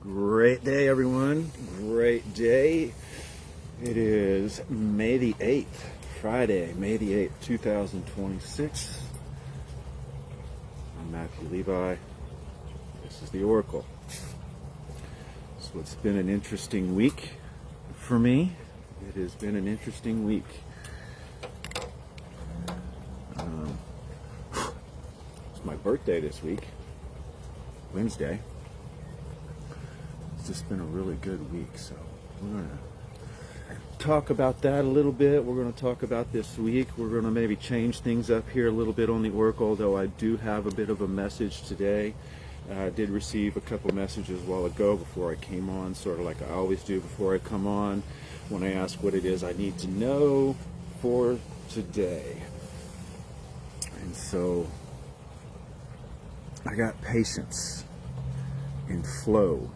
Great day, everyone. Great day. It is May the 8th, Friday, May the 8th, 2026. I'm Matthew Levi. This is the Oracle. So it's been an interesting week for me. It has been an interesting week. It's my birthday this week, Wednesday. It's just been a really good week, so we're going to talk about that a little bit. We're going to talk about this week. We're going to maybe change things up here a little bit on the Oracle, although I do have a bit of a message today. I did receive a couple messages a while ago before I came on, sort of like I always do before I come on, when I ask what it is I need to know for today. And so I got patience and flow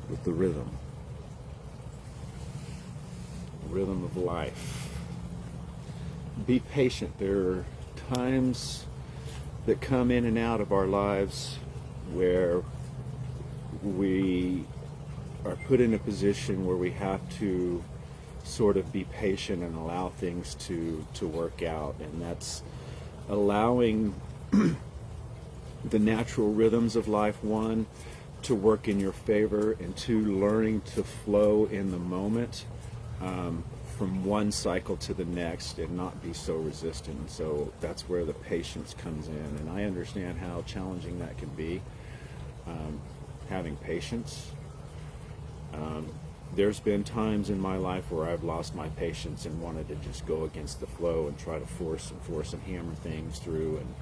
with the rhythm of life. Be patient. There are times that come in and out of our lives where we are put in a position where we have to sort of be patient and allow things to work out, and that's allowing the natural rhythms of life, one, to work in your favor, and two, learning to flow in the moment from one cycle to the next and not be so resistant. And so that's where the patience comes in, and I understand how challenging that can be, having patience. There's been times in my life where I've lost my patience and wanted to just go against the flow and try to force and hammer things through, and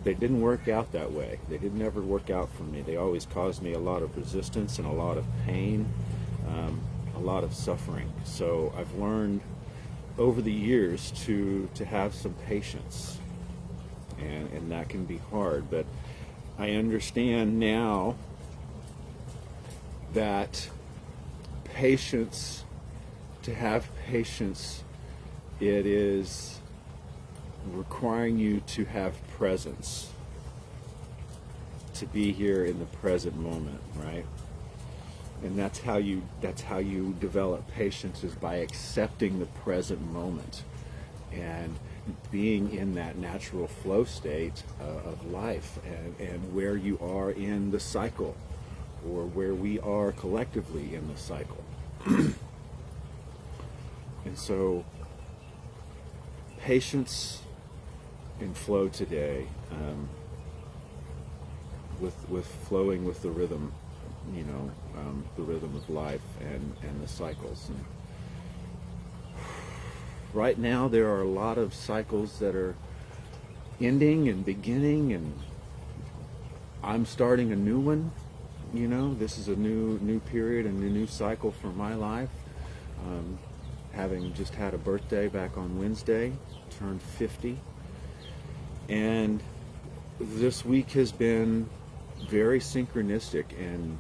they didn't work out that way. They didn't ever work out for me. They always caused me a lot of resistance and a lot of pain, a lot of suffering. So I've learned over the years to have some patience, and that can be hard. But I understand now that to have patience, it is requiring you to have presence, to be here in the present moment, right? And that's how you develop patience, is by accepting the present moment and being in that natural flow state of life, and where you are in the cycle, or where we are collectively in the cycle. And so patience and flow today, with flowing with the rhythm, the rhythm of life and the cycles. And right now there are a lot of cycles that are ending and beginning, and I'm starting a new one. This is a new period and a new cycle for my life. Having just had a birthday back on Wednesday, turned 50. And this week has been very synchronistic, and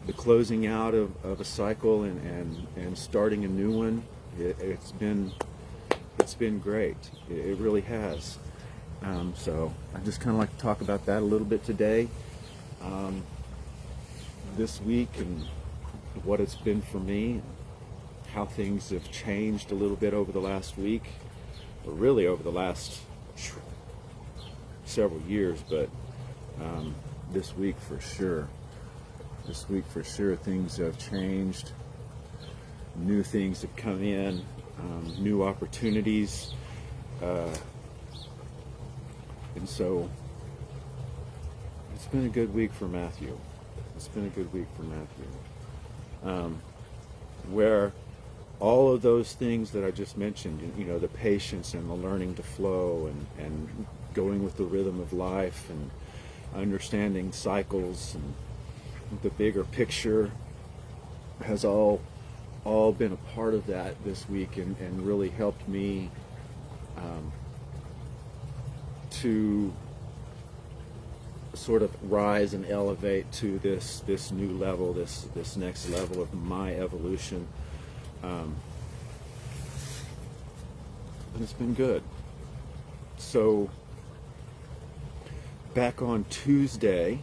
the closing out of a cycle and starting a new one. It's been great. It really has. So I just kind of like to talk about that a little bit today. This week, and what it's been for me, how things have changed a little bit over the last week, or really over the last several years, but this week for sure. Things have changed. New things have come in, new opportunities, and so it's been a good week for Matthew. Where all of those things that I just mentioned, the patience and the learning to flow, and going with the rhythm of life, and understanding cycles, and the bigger picture, has all been a part of that this week, and really helped me to sort of rise and elevate to this new level, this next level of my evolution. And it's been good. So back on Tuesday,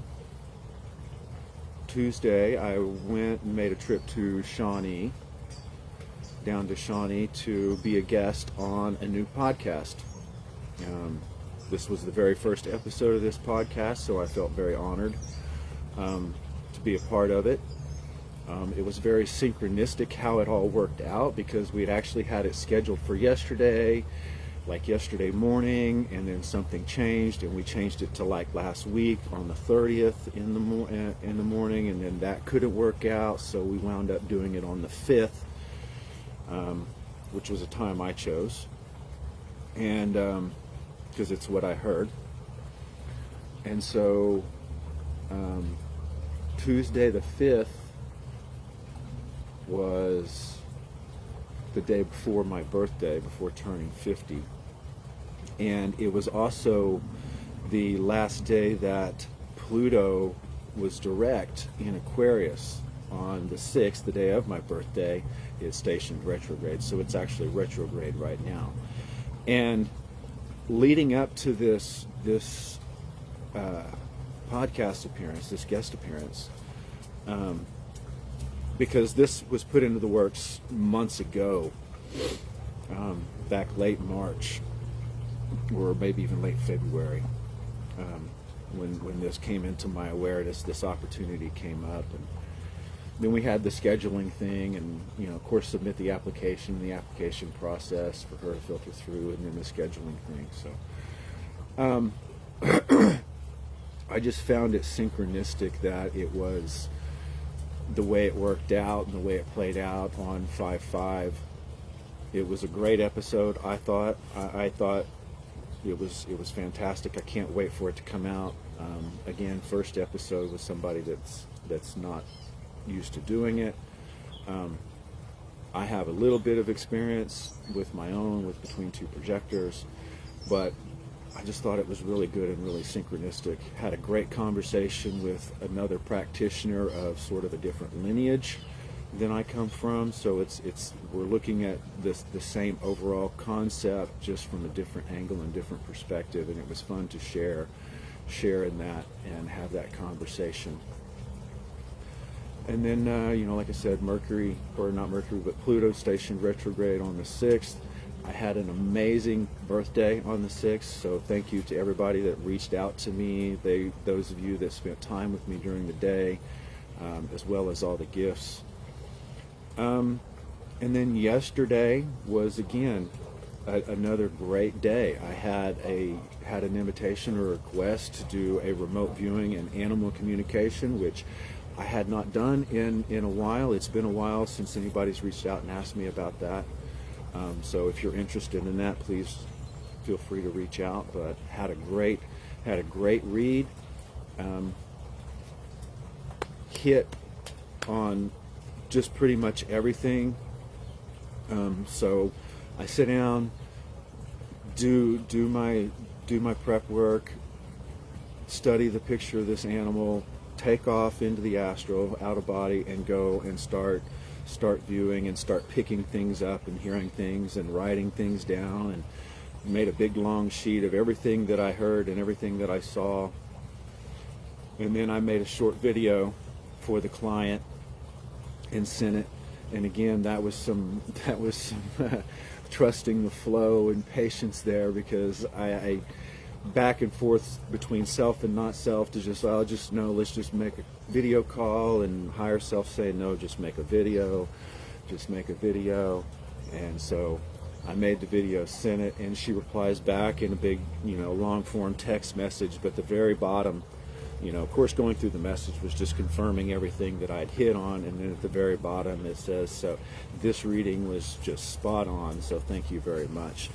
I went and made a trip to Shawnee, down to Shawnee, to be a guest on a new podcast. This was the very first episode of this podcast, so I felt very honored to be a part of it. It was very synchronistic how it all worked out, because we had actually had it scheduled for yesterday, like yesterday morning, and then something changed, and we changed it to like last week on the 30th in the morning, and then that couldn't work out, so we wound up doing it on the 5th, which was a time I chose, and because it's what I heard. And so Tuesday the 5th was the day before my birthday, before turning 50. And it was also the last day that Pluto was direct in Aquarius. On the 6th, the day of my birthday, it stationed retrograde. So it's actually retrograde right now. And leading up to this podcast appearance, this guest appearance, because this was put into the works months ago, back late March, or maybe even late February, when this came into my awareness, this opportunity came up, and then we had the scheduling thing, and of course, submit the application process for her to filter through, and then the scheduling thing. So I just found it synchronistic that it was the way it worked out and the way it played out on 5/5. It was a great episode. I thought it was fantastic. I can't wait for it to come out. Again, first episode with somebody that's not used to doing it. I have a little bit of experience with my own, with Between Two Projectors, but I just thought it was really good and really synchronistic. Had a great conversation with another practitioner of sort of a different lineage than I come from, so we're looking at the same overall concept, just from a different angle and different perspective, and it was fun to share in that and have that conversation. And then like I said, Pluto stationed retrograde on the 6th. I had an amazing birthday on the 6th, so thank you to everybody that reached out to me, those of you that spent time with me during the day, as well as all the gifts. And then yesterday was, again, another great day. I had an invitation or request to do a remote viewing and animal communication, which I had not done in a while. It's been a while since anybody's reached out and asked me about that. So if you're interested in that, please feel free to reach out. But had a great read. Hit on just pretty much everything. So I sit down, do my prep work, study the picture of this animal, take off into the astral, out of body, and go and start viewing and start picking things up and hearing things and writing things down, and made a big long sheet of everything that I heard and everything that I saw. And then I made a short video for the client and sent it. And again, that was some trusting the flow and patience there, because I back and forth between self and not self to let's just make a video call, and higher self saying no, just make a video. And so I made the video, sent it, and she replies back in a big long form text message. But the very bottom, of course, going through the message was just confirming everything that I'd hit on, and then at the very bottom it says, so this reading was just spot on, so thank you very much.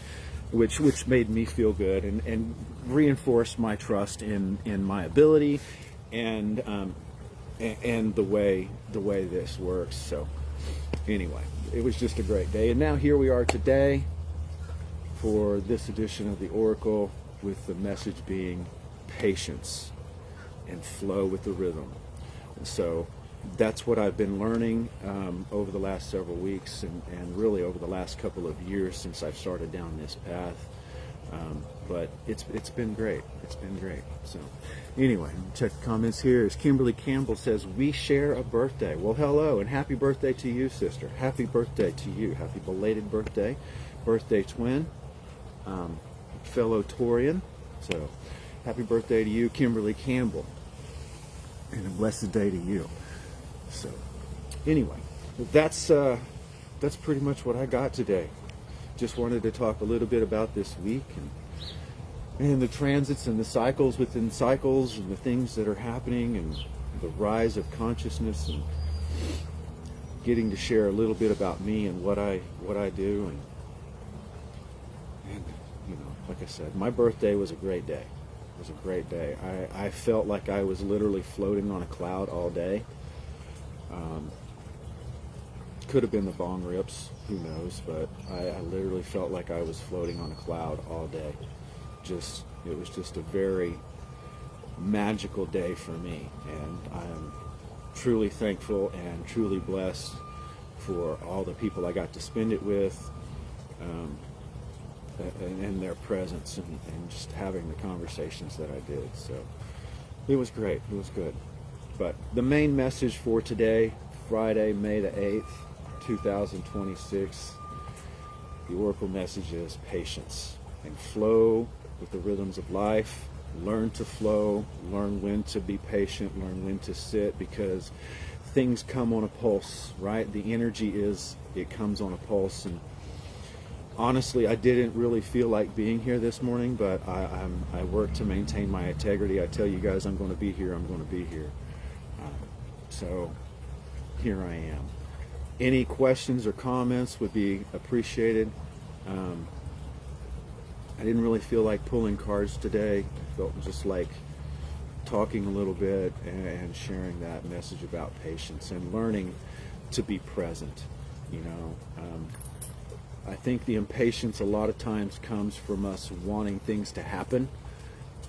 Which made me feel good and reinforced my trust in my ability and the way this works. So anyway, it was just a great day, and now here we are today for this edition of the Oracle, with the message being patience and flow with the rhythm. And so that's what I've been learning over the last several weeks, and really over the last couple of years since I've started down this path. But it's been great. It's been great. So anyway, check the comments here. As Kimberly Campbell says, we share a birthday. Well, hello, and happy birthday to you, sister. Happy birthday to you. Happy belated birthday. Birthday twin. Fellow Taurian. So happy birthday to you, Kimberly Campbell. And a blessed day to you. So anyway, that's pretty much what I got today. Just wanted to talk a little bit about this week and the transits and the cycles within cycles and the things that are happening and the rise of consciousness, and getting to share a little bit about me and what I do, and you know, like I said, my birthday was a great day. It was a great day. I felt like I was literally floating on a cloud all day. Could have been the bong rips, who knows, but I literally felt like I was floating on a cloud all day. It was just a very magical day for me, and I am truly thankful and truly blessed for all the people I got to spend it with, and their presence, and just having the conversations that I did. So it was great. It was good. But the main message for today, Friday, May the 8th, 2026, the Oracle message is patience and flow with the rhythms of life. Learn to flow, learn when to be patient, learn when to sit, because things come on a pulse, right? The energy it comes on a pulse. And honestly, I didn't really feel like being here this morning, but I work to maintain my integrity. I tell you guys I'm going to be here, I'm going to be here. So here I am. Any questions or comments would be appreciated. I didn't really feel like pulling cards today. I felt just like talking a little bit and sharing that message about patience and learning to be present. You know, I think the impatience a lot of times comes from us wanting things to happen,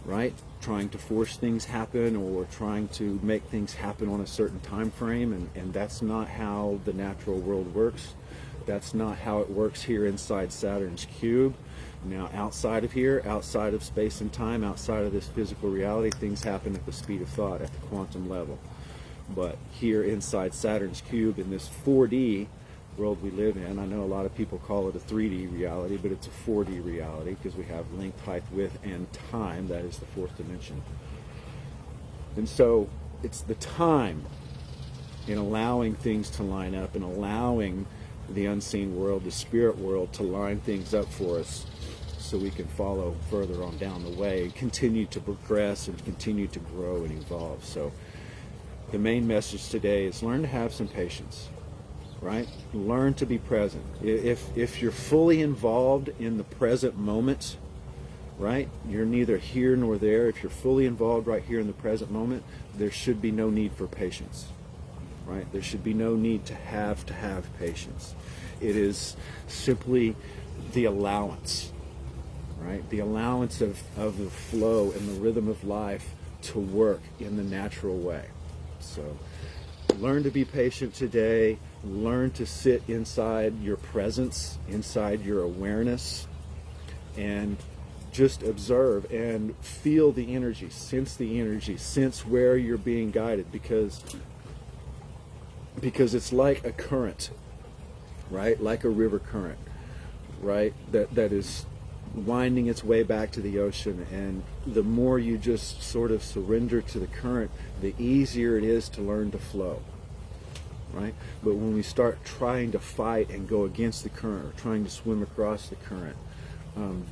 right? Trying to force things happen, or trying to make things happen on a certain time frame, and that's not how the natural world works. That's not how it works here inside Saturn's cube. Now, outside of here, outside of space and time, outside of this physical reality, things happen at the speed of thought, at the quantum level. But here inside Saturn's cube, in this 4D world we live in, I know a lot of people call it a 3D reality, but it's a 4D reality, because we have length, height, width, and time. That is the fourth dimension. And so it's the time in allowing things to line up, and allowing the unseen world, the spirit world, to line things up for us, so we can follow further on down the way, continue to progress and continue to grow and evolve. So the main message today is learn to have some patience, right? Learn to be present. If you're fully involved in the present moment, right, you're neither here nor there. If you're fully involved right here in the present moment, there should be no need for patience, right? There should be no need to have patience. It is simply the allowance, right? The allowance of the flow and the rhythm of life to work in the natural way. So learn to be patient today. Learn to sit inside your presence, inside your awareness, and just observe and feel the energy, sense where you're being guided, because it's like a current, right? Like a river current, right? That is winding its way back to the ocean, and the more you just sort of surrender to the current, the easier it is to learn to flow, right? But when we start trying to fight and go against the current, or trying to swim across the current,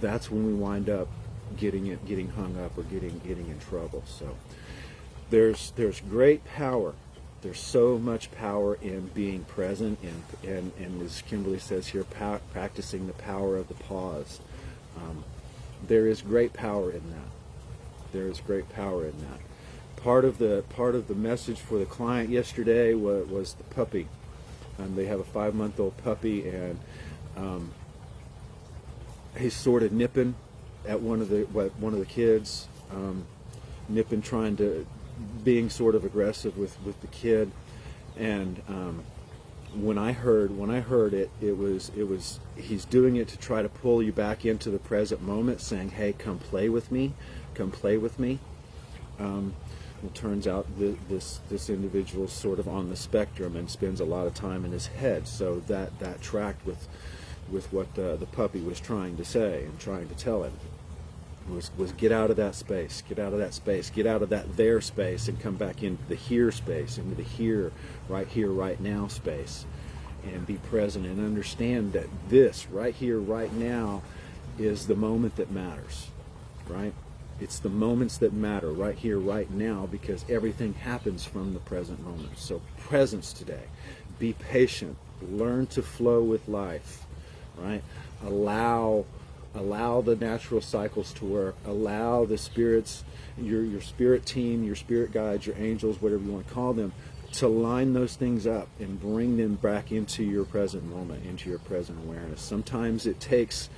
that's when we wind up getting hung up, or getting in trouble. So there's great power. There's so much power in being present, and as Kimberly says here, practicing the power of the pause. There is great power in that. There is great power in that. Part of the message for the client yesterday was the puppy. They have a 5-month-old puppy, and he's sort of nipping at one of the kids, being sort of aggressive with the kid, and when I heard it, it was he's doing it to try to pull you back into the present moment, saying, "Hey, come play with me, come play with me." It turns out this individual's sort of on the spectrum and spends a lot of time in his head, so that tracked with what the puppy was trying to say and trying to tell him. Was get out of that space, get out of that space, get out of that there space, and come back into the here space, into the here, right now space, and be present and understand that this right here, right now is the moment that matters, right? It's the moments that matter right here, right now, because everything happens from the present moment. So presence today. Be patient. Learn to flow with life, right? Allow the natural cycles to work. Allow the spirits, your spirit team, your spirit guides, your angels, whatever you want to call them, to line those things up and bring them back into your present moment, into your present awareness. Sometimes it takes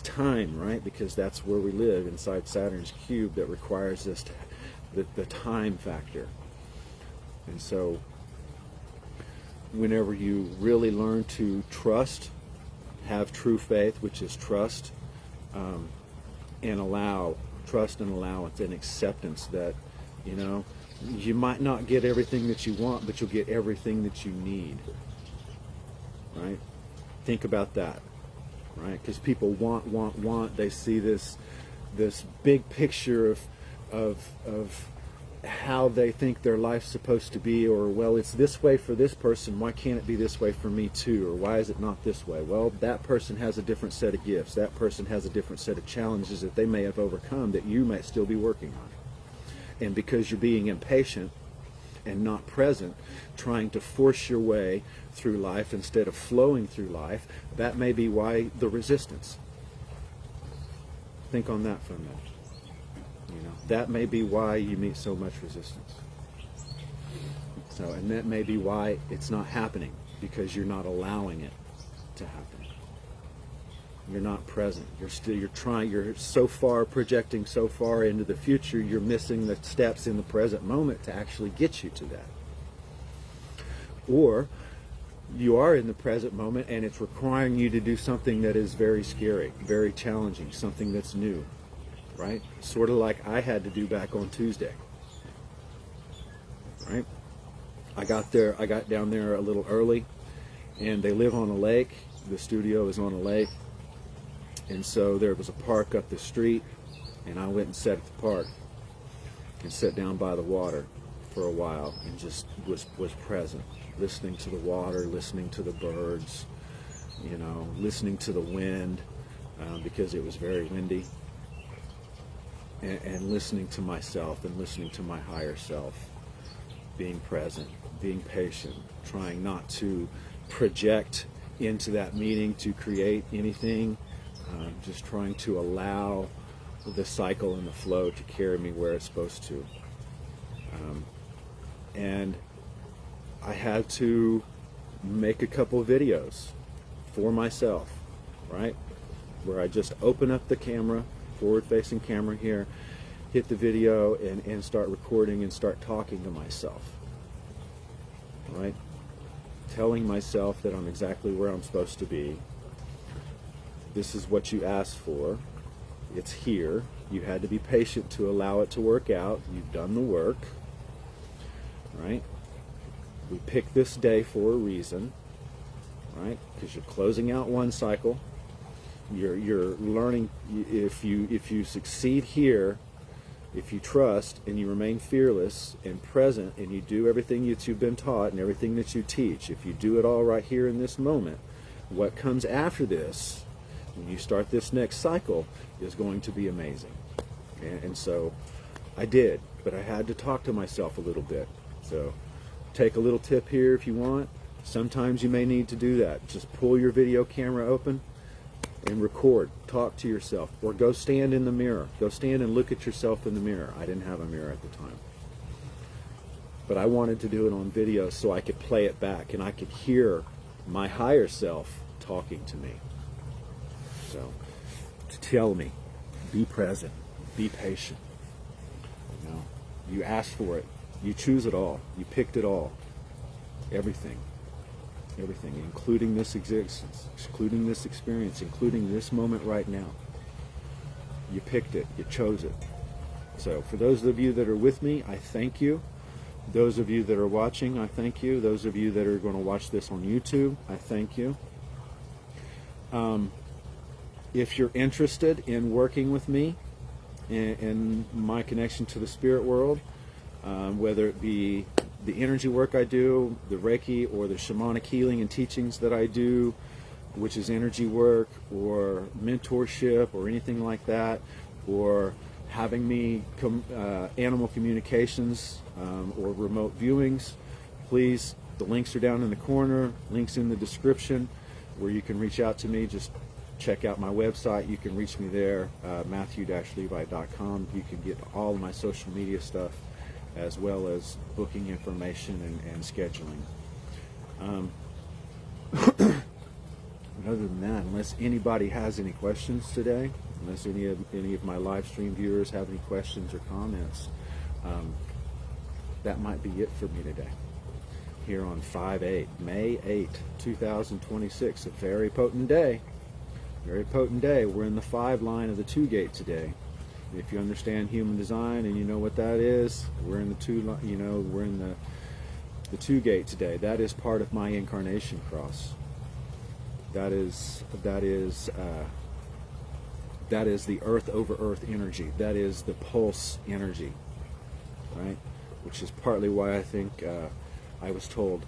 time, right? Because that's where we live, inside Saturn's cube, that requires this the time factor. And so whenever you really learn to trust, have true faith, which is trust, and allow, trust and allowance and acceptance that, you know, you might not get everything that you want, but you'll get everything that you need, right? Think about that, right? Because people want. They see this big picture of how they think their life's supposed to be, or, well, it's this way for this person, why can't it be this way for me too? Or why is it not this way? Well, that person has a different set of gifts. That person has a different set of challenges that they may have overcome that you might still be working on. And because you're being impatient and not present, trying to force your way through life instead of flowing through life, that may be why the resistance. Think on that for a minute. You know, that may be why you meet so much resistance. So, and that may be why it's not happening, because you're not allowing it to happen. You're not present. You're so far projecting so far into the future, you're missing the steps in the present moment to actually get you to that. Or you are in the present moment and it's requiring you to do something that is very scary, very challenging, something that's new, right? Sort of like I had to do back on Tuesday, right? I got down there a little early, and they live on a lake. The studio is on a lake. And so there was a park up the street, and I went and sat at the park and sat down by the water for a while and just was present, listening to the water, listening to the birds, you know, listening to the wind, because it was very windy, and listening to myself and listening to my higher self, being present, being patient, trying not to project into that meeting to create anything. Just trying to allow the cycle and the flow to carry me where it's supposed to. And I had to make a couple of videos for myself, right? Where I just open up the camera, forward-facing camera here, hit the video, and start recording and start talking to myself, right? Telling myself that I'm exactly where I'm supposed to be. This is what you asked for. It's here. You had to be patient to allow it to work out. You've done the work, right? We picked this day for a reason, right? Because you're closing out one cycle. You're learning. If you succeed here, if you trust and you remain fearless and present, and you do everything that you've been taught and everything that you teach, if you do it all right here in this moment, what comes after this, when you start this next cycle, is going to be amazing. And so I did, but I had to talk to myself a little bit. So take a little tip here if you want. Sometimes you may need to do that. Just pull your video camera open and record. Talk to yourself, or go stand in the mirror. Go stand and look at yourself in the mirror. I didn't have a mirror at the time, but I wanted to do it on video so I could play it back and I could hear my higher self talking to me. So, to tell me, be present, be patient. You know, you asked for it, you choose it all, you picked it all, everything. everything, including this existence, including this experience, including this moment right now. You picked it, you chose it. So for those of you that are with me, I thank you. Those of you that are watching, I thank you. Those of you that are going to watch this on YouTube, I thank you. If you're interested in working with me in my connection to the spirit world, whether it be the energy work I do, the Reiki, or the shamanic healing and teachings that I do, which is energy work, or mentorship, or anything like that, or having me animal communications, or remote viewings, please, the links are down in the corner, links in the description where you can reach out to me. Just check out my website. You can reach me there, matthew-levi.com. You can get all of my social media stuff, as well as booking information and scheduling. Other than that, unless anybody has any questions today, unless any of my live stream viewers have any questions or comments, that might be it for me today. Here on May 8, 2026, a very potent day. Very potent day. We're in the 5 line of the 2 gate today. If you understand human design and you know what that is, we're in the 2. We're in the 2 gate today. That is part of my incarnation cross. That is the earth over earth energy. That is the pulse energy, right? Which is partly why I think I was told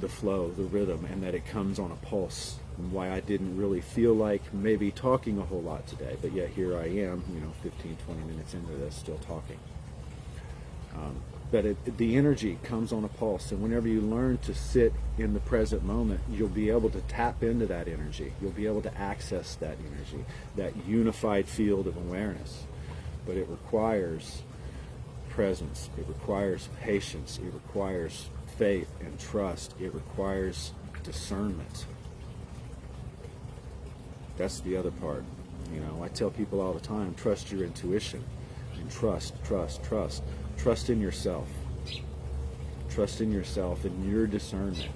the flow, the rhythm, and that it comes on a pulse, and why I didn't really feel like maybe talking a whole lot today, but yet here I am, 15, 20 minutes into this, still talking. But the energy comes on a pulse, and whenever you learn to sit in the present moment, you'll be able to tap into that energy. You'll be able to access that energy, that unified field of awareness. But it requires presence. It requires patience. It requires faith and trust. It requires discernment. That's the other part. I tell people all the time, trust your intuition, and trust. Trust in yourself. Trust in yourself and your discernment.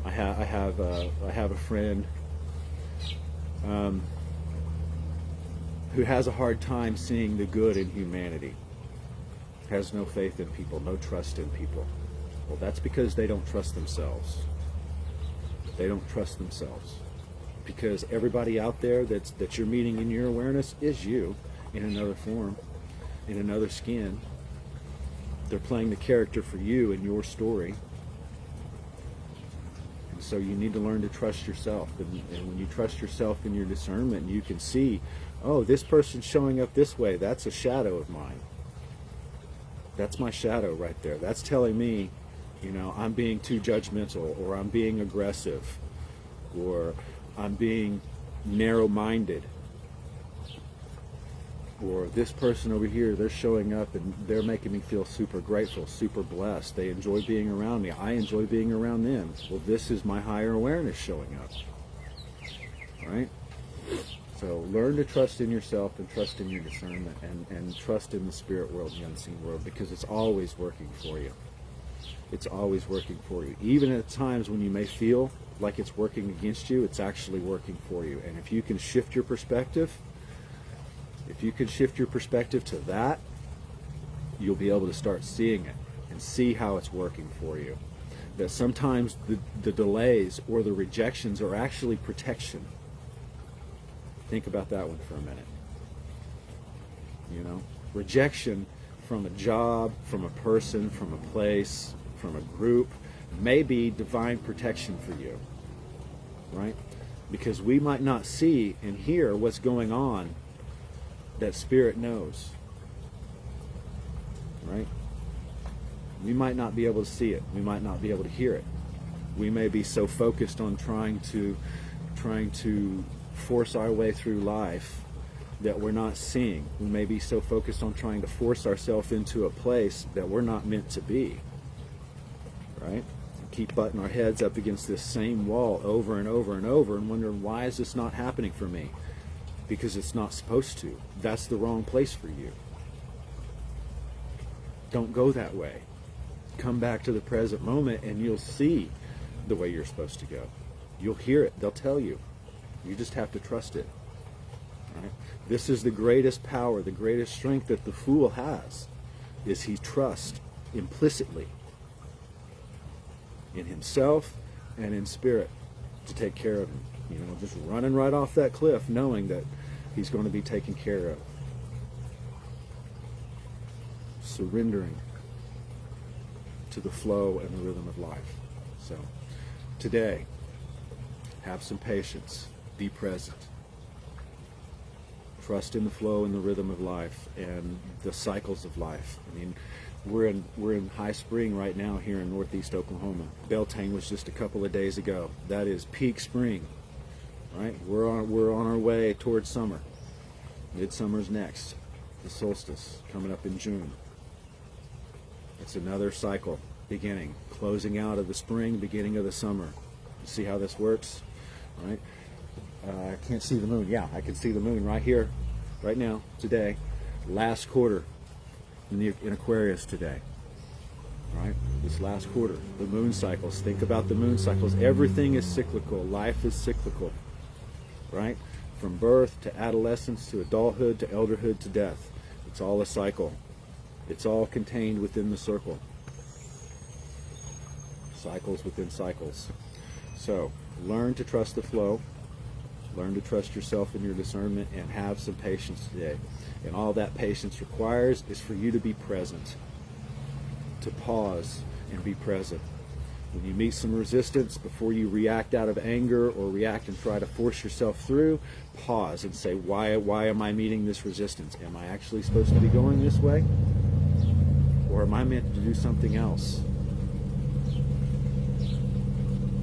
I have a friend who has a hard time seeing the good in humanity. Has no faith in people, no trust in people. Well, that's because they don't trust themselves. They don't trust themselves. Because everybody out there that you're meeting in your awareness is you in another form, in another skin. They're playing the character for you in your story. And so you need to learn to trust yourself. And when you trust yourself in your discernment, you can see, oh, this person's showing up this way. That's a shadow of mine. That's my shadow right there. That's telling me, I'm being too judgmental, or I'm being aggressive, or I'm being narrow-minded. Or this person over here, they're showing up and they're making me feel super grateful, super blessed. They enjoy being around me. I enjoy being around them. Well, this is my higher awareness showing up. Right? So learn to trust in yourself and trust in your discernment, and trust in the spirit world, the unseen world, because it's always working for you. It's always working for you. Even at times when you may feel like it's working against you, it's actually working for you. And if you can shift your perspective, to that, you'll be able to start seeing it and see how it's working for you. That sometimes the delays or the rejections are actually protection. Think about that one for a minute. Rejection from a job, from a person, from a place, from a group, may be divine protection for you, right? Because we might not see and hear what's going on that spirit knows, right? We might not be able to see it. We might not be able to hear it. We may be so focused on trying to force our way through life that we're not seeing. We may be so focused on trying to force ourselves into a place that we're not meant to be, right? Keep butting our heads up against this same wall over and over and over and wondering, why is this not happening for me? Because it's not supposed to. That's the wrong place for you. Don't go that way. Come back to the present moment and you'll see the way you're supposed to go. You'll hear it. They'll tell you. You just have to trust it. Right? This is the greatest power, the greatest strength that the fool has, is he trusts implicitly in himself and in spirit to take care of him. You know, just running right off that cliff knowing that he's going to be taken care of. Surrendering to the flow and the rhythm of life. So, today, have some patience. Be present. Trust in the flow and the rhythm of life and the cycles of life. I mean, we're in high spring right now here in northeast Oklahoma. Beltane was just a couple of days ago. That is peak spring, right? We're on our way towards summer. Midsummer's next. The solstice coming up in June. It's another cycle beginning, closing out of the spring, beginning of the summer. You see how this works, right? I can't see the moon. Yeah, I can see the moon right here, right now, today. Last quarter in Aquarius today, right? This last quarter, the moon cycles. Think about the moon cycles. Everything is cyclical. Life is cyclical, right? From birth to adolescence to adulthood to elderhood to death. It's all a cycle. It's all contained within the circle. Cycles within cycles. So, learn to trust the flow. Learn to trust yourself and your discernment, and have some patience today. And all that patience requires is for you to be present. To pause and be present. When you meet some resistance, before you react out of anger or react and try to force yourself through, pause and say, why am I meeting this resistance? Am I actually supposed to be going this way? Or am I meant to do something else?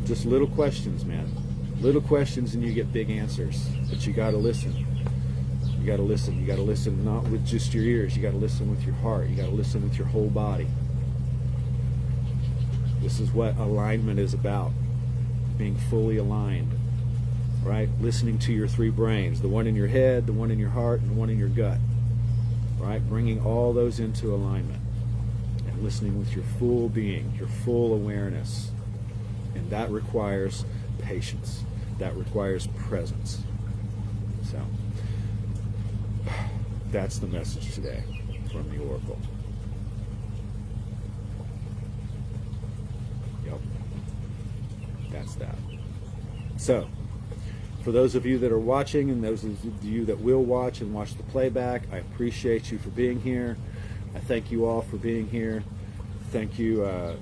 Just little questions, man. Little questions and you get big answers. But you got to listen. You got to listen. You got to listen not with just your ears. You got to listen with your heart. You got to listen with your whole body. This is what alignment is about. Being fully aligned. Right? Listening to your three brains. The one in your head, the one in your heart, and the one in your gut. Right? Bringing all those into alignment. And listening with your full being, your full awareness. And that requires patience. That requires presence. So, that's the message today from the Oracle. Yep. That's that. So, for those of you that are watching and those of you that will watch and watch the playback, I appreciate you for being here. I thank you all for being here. Thank you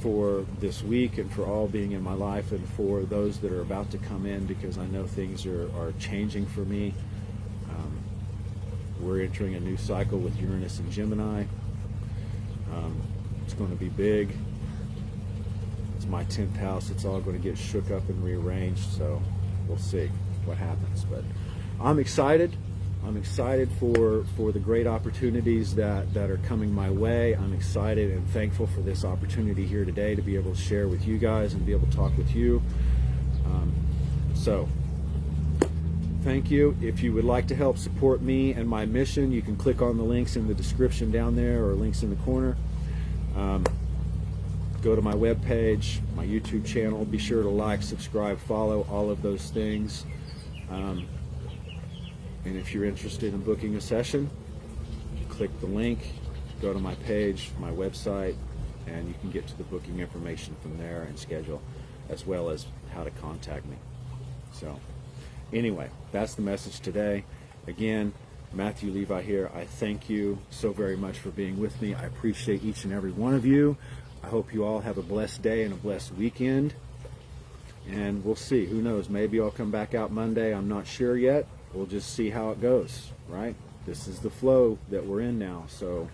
for this week and for all being in my life, and for those that are about to come in, because I know things are changing for me. We're entering a new cycle with Uranus and Gemini. It's going to be big. It's my 10th house. It's all going to get shook up and rearranged, so we'll see what happens. But I'm excited. I'm excited for the great opportunities that are coming my way. I'm excited and thankful for this opportunity here today to be able to share with you guys and be able to talk with you. So, thank you. If you would like to help support me and my mission, you can click on the links in the description down there, or links in the corner. Go to my webpage, my YouTube channel. Be sure to like, subscribe, follow, all of those things. And if you're interested in booking a session, click the link, go to my page, my website, and you can get to the booking information from there and schedule, as well as how to contact me. So, anyway, that's the message today. Again, Matthew Levi here. I thank you so very much for being with me. I appreciate each and every one of you. I hope you all have a blessed day and a blessed weekend. And we'll see. Who knows? Maybe I'll come back out Monday. I'm not sure yet. We'll just see how it goes, right? This is the flow that we're in now. So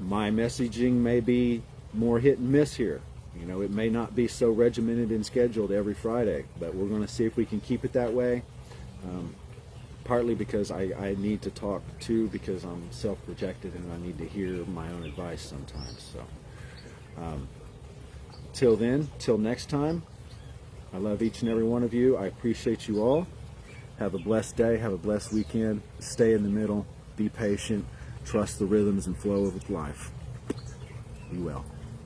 my messaging may be more hit and miss here. You know, it may not be so regimented and scheduled every Friday, but we're going to see if we can keep it that way. Partly because I need to talk too, because I'm self-projected and I need to hear my own advice sometimes. So till then, till next time, I love each and every one of you. I appreciate you all. Have a blessed day. Have a blessed weekend. Stay in the middle. Be patient. Trust the rhythms and flow of life. Be well.